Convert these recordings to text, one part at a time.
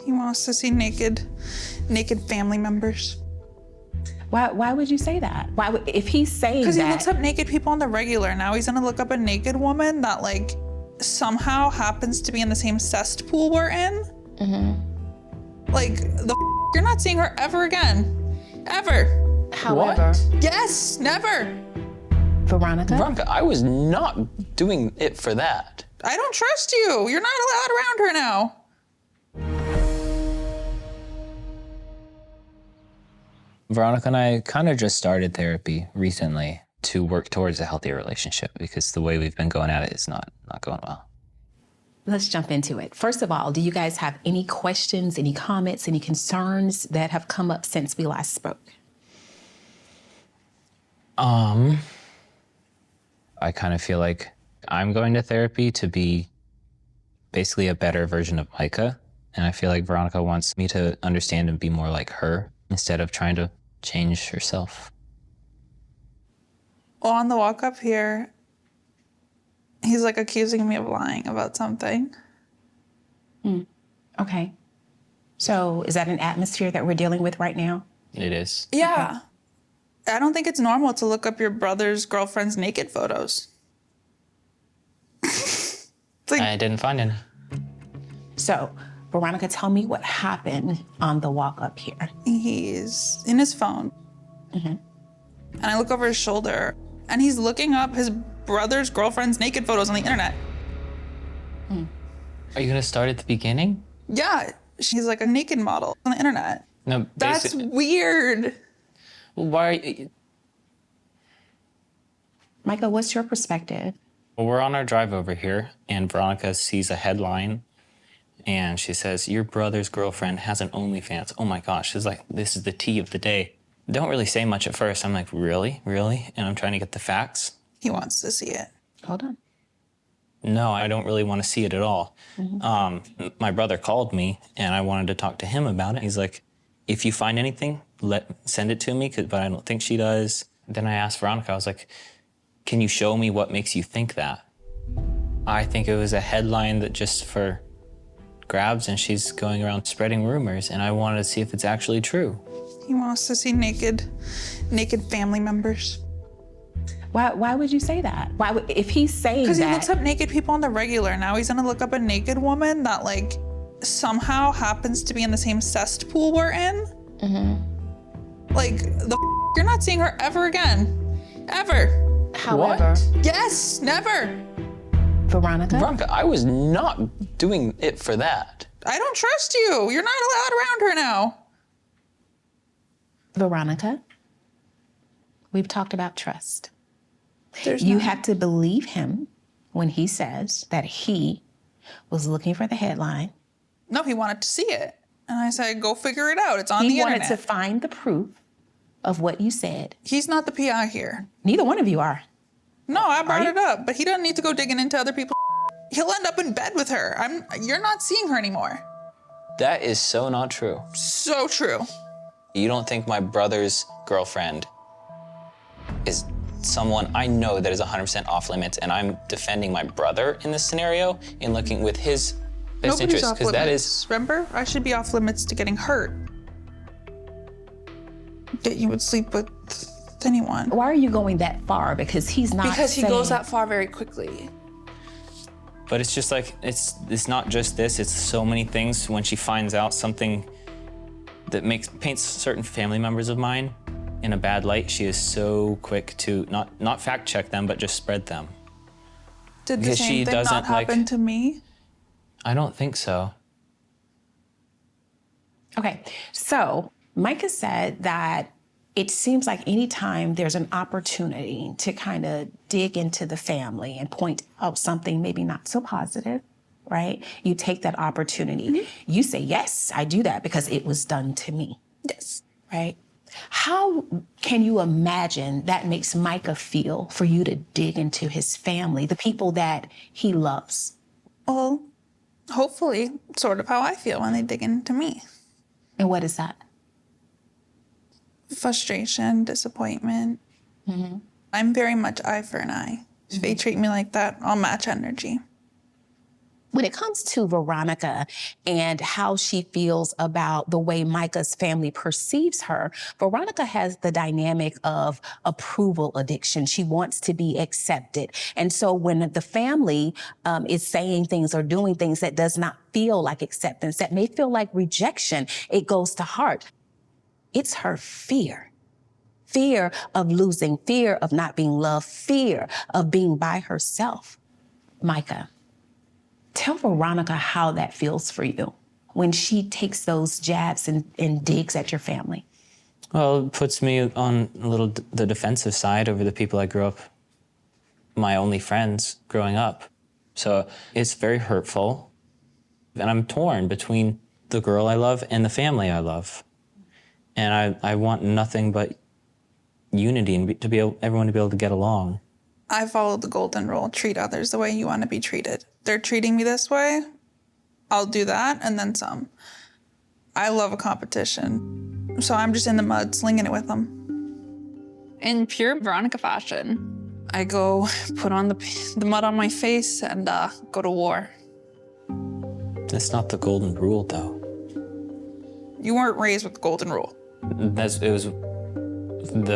He wants to see naked family members. Why would you say that? If he's saying that? Because he looks up naked people on the regular. Now he's gonna look up a naked woman that like somehow happens to be in the same cesspool we're in. Like you're not seeing her ever again, ever. However, yes, never. Veronica, I was not doing it for that. I don't trust you. You're not allowed around her now. Veronica and I kind of just started therapy recently to work towards a healthier relationship because the way we've been going at it is not going well. Let's jump into it. First of all, do you guys have any questions, any comments, any concerns that have come up since we last spoke? I kind of feel like I'm going to therapy to be basically a better version of Micah. And I feel like Veronica wants me to understand and be more like her instead of trying to change herself. Well, on the walk up here, he's like accusing me of lying about something. Okay. So is that an atmosphere that we're dealing with right now? It is. Yeah. I don't think it's normal to look up your brother's girlfriend's naked photos. Like, I didn't find any. So, Veronica, tell me what happened on the walk up here. he's in his phone. And I look over his shoulder and he's looking up his brother's girlfriend's naked photos on the internet. Are you gonna start at the beginning? Yeah, she's like a naked model on the internet. No, That's weird. Well, why are you... Micah, what's your perspective? Well, we're on our drive over here, and Veronica sees a headline, and she says, your brother's girlfriend has an OnlyFans. Oh my gosh, she's like, this is the tea of the day. Don't really say much at first. I'm like, really? Really? And I'm trying to get the facts. He wants to see it. Hold on. No, I don't really want to see it at all. My brother called me, and I wanted to talk to him about it. He's like, if you find anything, send it to me, but I don't think she does. Then I asked Veronica, I was like, can you show me what makes you think that? I think it was a headline that just for grabs, and she's going around spreading rumors, and I wanted to see if it's actually true. He wants to see naked family members. Why would you say that? If he's saying that? Because he looks up naked people on the regular. Now he's gonna look up a naked woman that like somehow happens to be in the same cesspool we're in. Like you're not seeing her ever again, ever. However, Yes, never. Veronica, I was not doing it for that. I don't trust you. You're not allowed around her now. Veronica, we've talked about trust. You have to believe him when he says that he was looking for the headline. No, he wanted to see it. And I said, go figure it out. It's on the He internet. wanted to find the proof of what you said. He's not the PI here. Neither one of you are. No, I brought it up, but he doesn't need to go digging into other people's. He'll end up in bed with her. You're not seeing her anymore. That is so not true. So true. You don't think my brother's girlfriend is someone I know that is 100% off limits, and I'm defending my brother in this scenario and looking with his best Nobody's interest, off because that limits. is... Remember, I should be off limits to getting hurt. That you would sleep with anyone. Why are you going that far? Because he's not Because he saying... goes that far very quickly. But it's just like, it's not just this, it's so many things. When she finds out something that paints certain family members of mine in a bad light, she is so quick to not fact check them, but just spread them. Did the Because she same thing doesn't, not happen like- to me? I don't think so. Okay, so Micah said that it seems like anytime there's an opportunity to kind of dig into the family and point out something maybe not so positive, right? You take that opportunity. You say, yes, I do that because it was done to me. Yes. Right? How can you imagine that makes Micah feel for you to dig into his family, the people that he loves? Well, hopefully, sort of how I feel when they dig into me. And what is that? Frustration, disappointment. I'm very much eye for an eye. If they treat me like that, I'll match energy. When it comes to Veronica and how she feels about the way Micah's family perceives her, Veronica has the dynamic of approval addiction. She wants to be accepted. And so when the family is saying things or doing things that does not feel like acceptance, that may feel like rejection, it goes to heart. It's her fear. Fear of losing, fear of not being loved, fear of being by herself. Micah, tell Veronica how that feels for you when she takes those jabs and digs at your family. Well, it puts me on a little the defensive side over the people I grew up, my only friends growing up. So it's very hurtful. And I'm torn between the girl I love and the family I love. And I want nothing but unity and to be able, everyone to be able to get along. I follow the golden rule, treat others the way you want to be treated. They're treating me this way, I'll do that and then some. I love a competition, so I'm just in the mud slinging it with them. In pure Veronica fashion, I go put on the mud on my face and go to war. That's not the golden rule, though. You weren't raised with the golden rule. It was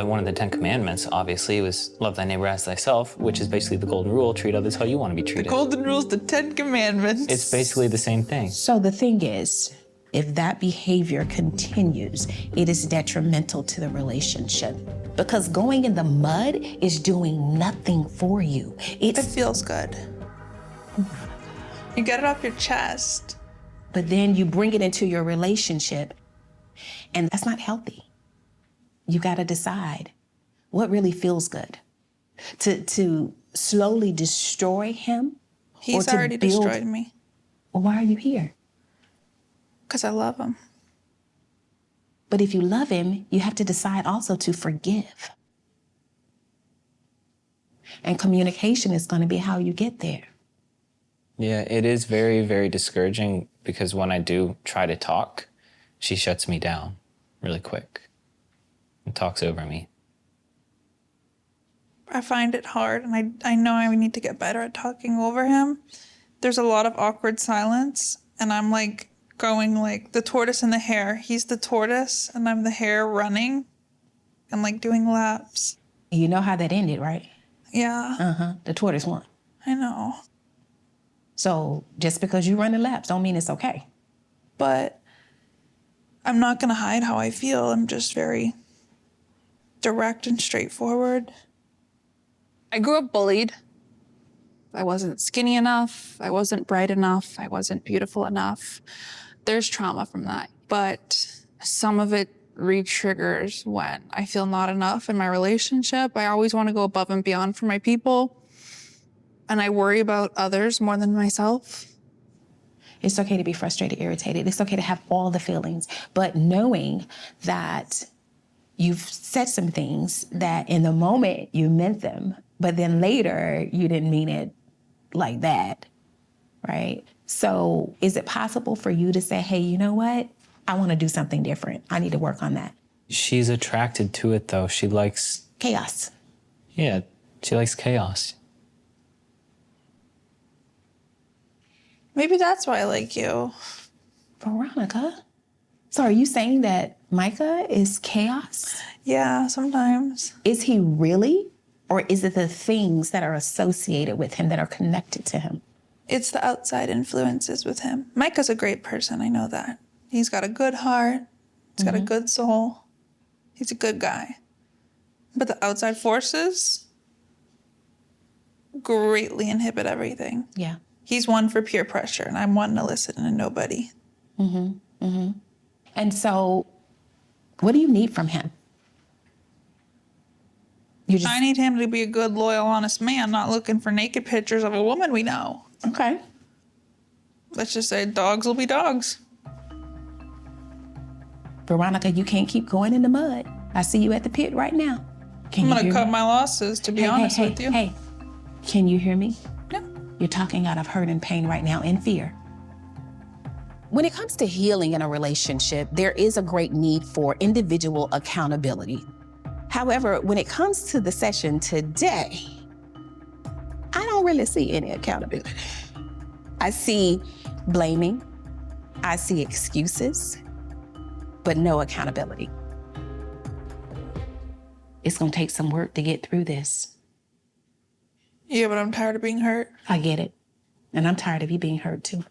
one of the 10 commandments, obviously. It was love thy neighbor as thyself, which is basically the golden rule, treat others how you want to be treated. The golden rule's the 10 commandments. It's basically the same thing. So the thing is, if that behavior continues, it is detrimental to the relationship. Because going in the mud is doing nothing for you. It feels good. You get it off your chest. But then you bring it into your relationship, and that's not healthy. You gotta decide what really feels good. To slowly destroy him. He's or to already build... destroyed me. Well, why are you here? Because I love him. But if you love him, you have to decide also to forgive. And communication is gonna be how you get there. Yeah, it is very, very discouraging because when I do try to talk, she shuts me down really quick and talks over me. I find it hard, and I know I need to get better at talking over him. There's a lot of awkward silence, and I'm like going like the tortoise and the hare. He's the tortoise, and I'm the hare running and like doing laps. You know how that ended, right? Yeah. The tortoise won. I know. So just because you run the laps don't mean it's okay. But I'm not gonna hide how I feel. I'm just very direct and straightforward. I grew up bullied. I wasn't skinny enough. I wasn't bright enough. I wasn't beautiful enough. There's trauma from that. But some of it re-triggers when I feel not enough in my relationship. I always want to go above and beyond for my people. And I worry about others more than myself. It's okay to be frustrated, irritated. It's okay to have all the feelings. But knowing that you've said some things that in the moment you meant them, but then later you didn't mean it like that, right? So is it possible for you to say, hey, you know what? I want to do something different. I need to work on that. She's attracted to it, though. She likes... Chaos. Yeah, she likes chaos. Maybe that's why I like you. Veronica? So are you saying that Micah is chaos? Yeah, sometimes. Is he really? Or is it the things that are associated with him that are connected to him? It's the outside influences with him. Micah's a great person, I know that. He's got a good heart. He's got a good soul. He's a good guy. But the outside forces greatly inhibit everything. Yeah. He's one for peer pressure, and I'm one to listen to nobody. And so, what do you need from him? I need him to be a good, loyal, honest man, not looking for naked pictures of a woman we know. Okay. Let's just say dogs will be dogs. Veronica, you can't keep going in the mud. I see you at the pit right now. I'm going to cut my losses, to be honest with you. Hey, can you hear me? No. You're talking out of hurt and pain right now and fear. When it comes to healing in a relationship, there is a great need for individual accountability. However, when it comes to the session today, I don't really see any accountability. I see blaming, I see excuses, but no accountability. It's gonna take some work to get through this. Yeah, but I'm tired of being hurt. I get it. And I'm tired of you being hurt too.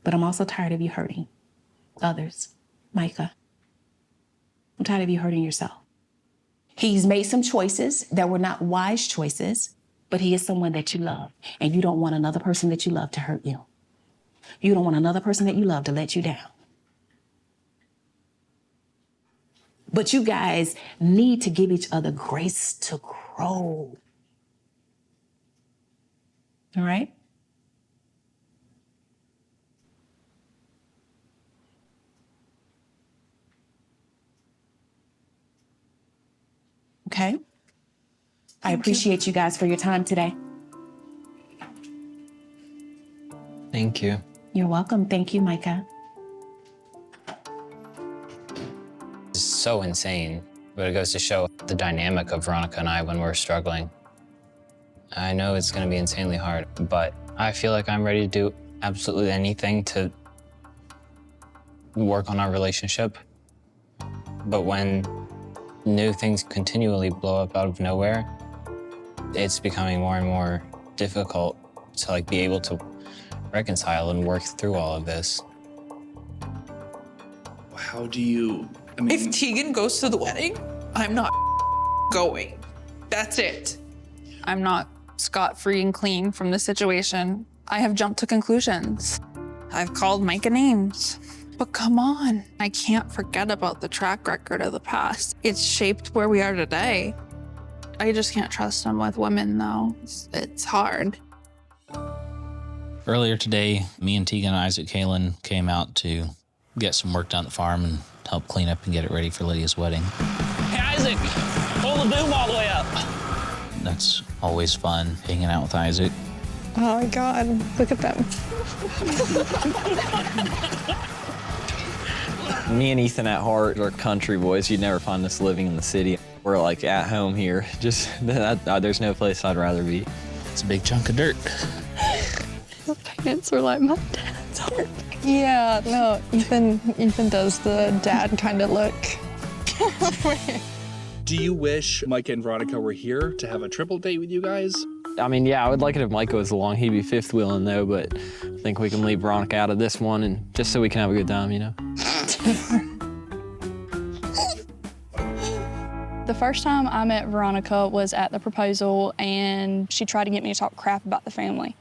But I'm also tired of you hurting others. Micah, I'm tired of you hurting yourself. He's made some choices that were not wise choices, but he is someone that you love. And you don't want another person that you love to hurt you. You don't want another person that you love to let you down. But you guys need to give each other grace to grow. All right? Okay? I appreciate you guys for your time today. Thank you. You're welcome. Thank you, Micah. It's so insane, but it goes to show the dynamic of Veronica and I when we're struggling. I know it's gonna be insanely hard, but I feel like I'm ready to do absolutely anything to work on our relationship. But when new things continually blow up out of nowhere, it's becoming more and more difficult to be able to reconcile and work through all of this. How do you, If Teegan goes to the wedding, I'm not going. That's it. I'm not scot-free and clean from this situation. I have jumped to conclusions. I've called Micah names. But come on, I can't forget about the track record of the past. It's shaped where we are today. I just can't trust him with women, though. It's hard. Earlier today, me and Teegan and Isaac Kalen came out to get some work done at the farm and help clean up and get it ready for Lydia's wedding. Hey, Isaac, pull the boom all the way up. That's always fun, hanging out with Isaac. Oh my God, look at them. Me and Ethan at heart are country boys. You'd never find us living in the city. We're at home here. Just, there's no place I'd rather be. It's a big chunk of dirt. Your pants are like my dad's heart. Yeah, no, Ethan does the dad kind of look. do you wish Micah and Veronica were here to have a triple date with you guys? I mean, yeah, I would like it if Micah was along. He'd be fifth wheeling though, but I think we can leave Veronica out of this one and just so we can have a good time, you know? The first time I met Veronica was at the proposal, and she tried to get me to talk crap about the family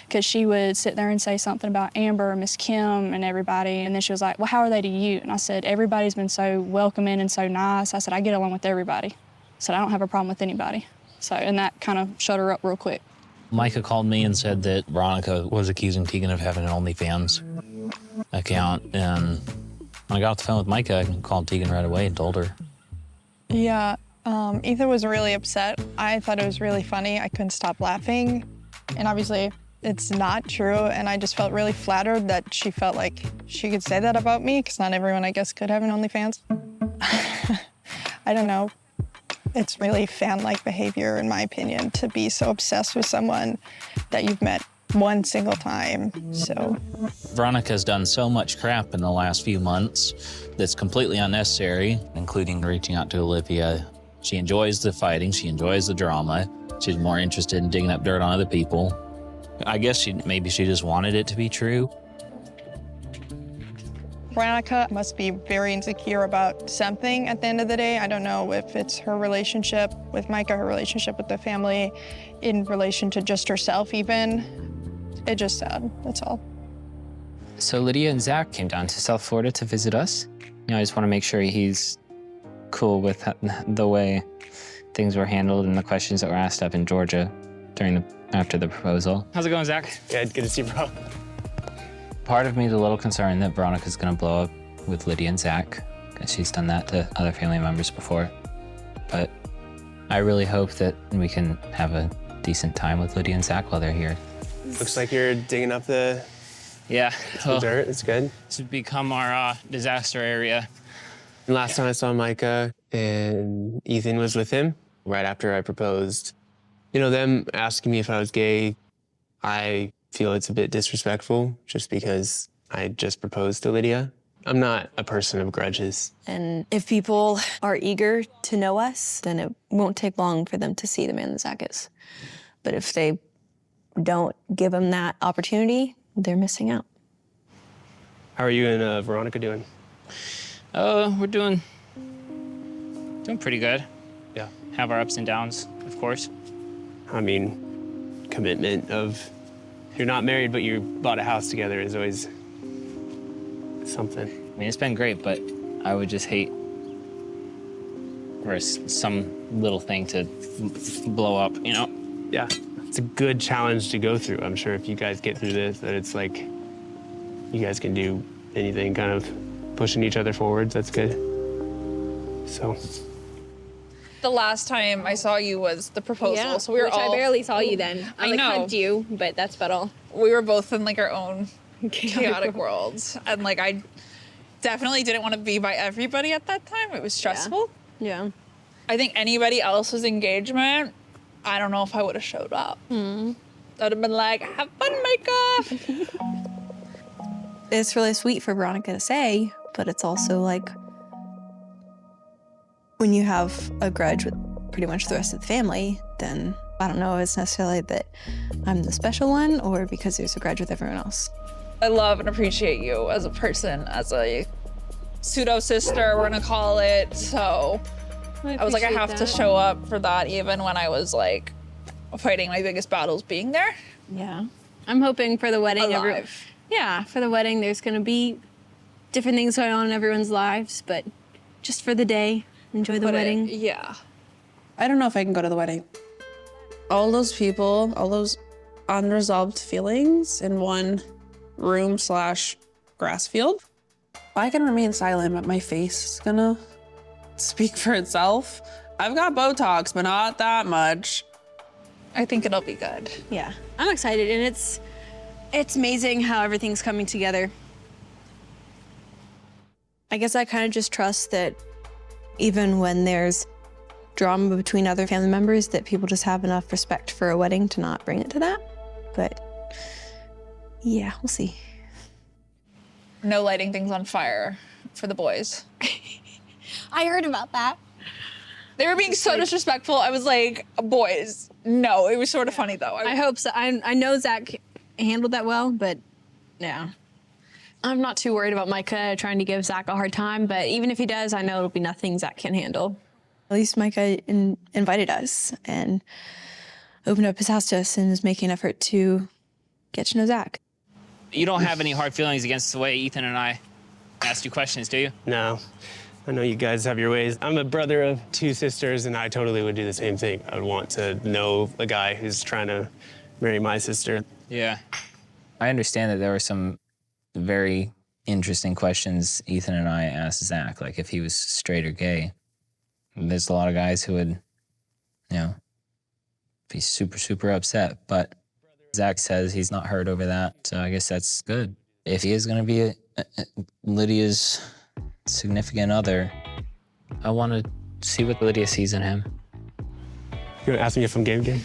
because she would sit there and say something about Amber, Miss Kim, and everybody. And then she was like, well, how are they to you? And I said, everybody's been so welcoming and so nice. I said, I get along with everybody. I said, I don't have a problem with anybody. So, and that kind of shut her up real quick. Micah called me and said that Veronica was accusing Teegan of having an OnlyFans account. And when I got off the phone with Micah, I called Teegan right away and told her. Yeah, Ethan was really upset. I thought it was really funny. I couldn't stop laughing. And obviously, it's not true. And I just felt really flattered that she felt like she could say that about me, because not everyone, I guess, could have an OnlyFans. I don't know. It's really fan-like behavior, in my opinion, to be so obsessed with someone that you've met one single time, so. Veronica's done so much crap in the last few months that's completely unnecessary, including reaching out to Olivia. She enjoys the fighting, she enjoys the drama. She's more interested in digging up dirt on other people. I guess maybe she just wanted it to be true. Veronica must be very insecure about something at the end of the day. I don't know if it's her relationship with Micah, her relationship with the family, in relation to just herself even. It's just sad, that's all. So Lydia and Zach came down to South Florida to visit us. I just want to make sure he's cool with the way things were handled and the questions that were asked up in Georgia after the proposal. How's it going, Zach? Good to see you, bro. Part of me is a little concerned that Veronica's gonna blow up with Lydia and Zach, because she's done that to other family members before. But I really hope that we can have a decent time with Lydia and Zach while they're here. Looks like you're digging up the dirt. It's good. This has become our disaster area. And last time I saw Micah and Ethan was with him right after I proposed. You know, them asking me if I was gay, I feel it's a bit disrespectful just because I just proposed to Lydia. I'm not a person of grudges. And if people are eager to know us, then it won't take long for them to see the man that Zach is. But if they don't give them that opportunity, they're missing out. How are you and Veronica doing? We're doing pretty good. Yeah. Have our ups and downs, of course. I mean, commitment of, you're not married, but you bought a house together is always something. I mean, it's been great, but I would just hate for some little thing to blow up, you know? Yeah, it's a good challenge to go through. I'm sure if you guys get through this, that it's like, you guys can do anything kind of pushing each other forwards. That's good. So. The last time I saw you was the proposal, so we were which all. I barely saw you then. I know. hugged you, but that's about all. We were both in like our own chaotic worlds, and like I definitely didn't want to be by everybody at that time. It was stressful. Yeah. I think anybody else's engagement, I don't know if I would have showed up. I'd have been like, "Have fun, Micah." It's really sweet for Veronica to say, but it's also like when you have a grudge with pretty much the rest of the family, then I don't know if it's necessarily that I'm the special one or because there's a grudge with everyone else. I love and appreciate you as a person, as a pseudo sister, we're gonna call it. So I was like, I have to show up for that, even when I was like fighting my biggest battles being there. Yeah. I'm hoping for the wedding. For the wedding, there's gonna be different things going on in everyone's lives, but just for the day, enjoy the wedding. Yeah. I don't know if I can go to the wedding. All those people, all those unresolved feelings in one room/grass field. I can remain silent, but my face is gonna speak for itself. I've got Botox, but not that much. I think it'll be good. Yeah, I'm excited, and it's amazing how everything's coming together. I guess I kind of just trust that even when there's drama between other family members, that people just have enough respect for a wedding to not bring it to that. But yeah, we'll see. No lighting things on fire for the boys. I heard about that. They were being so disrespectful. I was like, boys, no. It was sort of funny though. I hope so. I know Zach handled that well, but yeah. I'm not too worried about Micah trying to give Zach a hard time, but even if he does, I know it'll be nothing Zach can handle. At least Micah invited us and opened up his house to us and is making an effort to get to know Zach. You don't have any hard feelings against the way Ethan and I asked you questions, do you? No, I know you guys have your ways. I'm a brother of two sisters, and I totally would do the same thing. I would want to know a guy who's trying to marry my sister. Yeah. I understand that there were some very interesting questions Ethan and I asked Zach, like if he was straight or gay. There's a lot of guys who would, be super, super upset, but Zach says he's not hurt over that, so I guess that's good. If he is gonna be Lydia's significant other, I want to see what Lydia sees in him. You gonna ask me if I'm gay?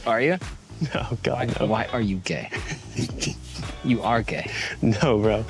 Are you? No, God, no. Why are you gay? You are gay. No, bro.